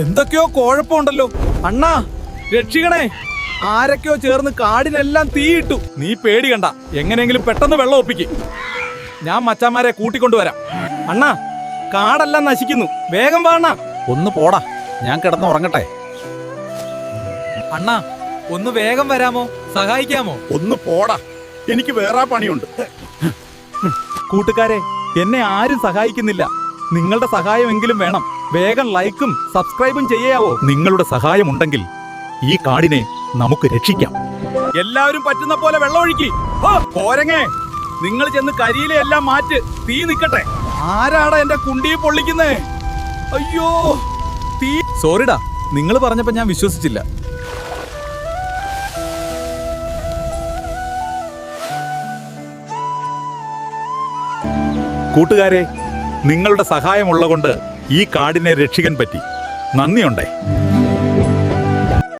എന്തൊക്കെയോ കുഴപ്പമുണ്ടല്ലോ. അണ്ണാ രക്ഷിക്കണേ, ആരൊക്കെയോ ചേർന്ന് കാടിനെല്ലാം തീയിട്ടു. നീ പേടി കണ്ട, എങ്ങനെയെങ്കിലും പെട്ടെന്ന് വെള്ളം ഒപ്പിക്ക്. ഞാൻ മച്ചാന്മാരെ കൂട്ടിക്കൊണ്ടുവരാം. അണ്ണാ കാടെല്ലാം നശിക്കുന്നു, വേഗം വാ അണ്ണാ. ഒന്ന് പോടാ, ഞാൻ കിടന്ന് ഉറങ്ങട്ടെ. അണ്ണാ ഒന്ന് വേഗം വരാമോ, സഹായിക്കാമോ? ഒന്ന് പോടാ, എനിക്ക് വേറെ പണിയുണ്ട്. കൂട്ടുകാരെ, എന്നെ ആരും സഹായിക്കുന്നില്ല. നിങ്ങളുടെ സഹായമെങ്കിലും വേണം. വേഗം ലൈക്കും സബ്സ്ക്രൈബും ചെയ്യാവോ? നിങ്ങളുടെ സഹായം ഉണ്ടെങ്കിൽ ഈ കാടിനെ നമുക്ക് രക്ഷിക്കാം. എല്ലാവരും പറ്റുന്ന പോലെ വെള്ളമൊഴുക്കി. പോരങ്ങേ, നിങ്ങൾ ചെന്ന് കരിയിലെ എല്ലാം മാറ്റ്, തീ നിക്കട്ടെ. ആരാടാ എന്റെ കുണ്ടിയെ പൊള്ളിക്കുന്നേ? അയ്യോ തീ. സോറിടാ, നിങ്ങൾ പറഞ്ഞപ്പോ ഞാൻ വിശ്വസിച്ചില്ല. കൂട്ടുകാരെ, നിങ്ങളുടെ സഹായമുള്ളതുകൊണ്ട് ഈ കാടിനെ രക്ഷിക്കാൻ പറ്റി. നന്ദിയുണ്ടേ.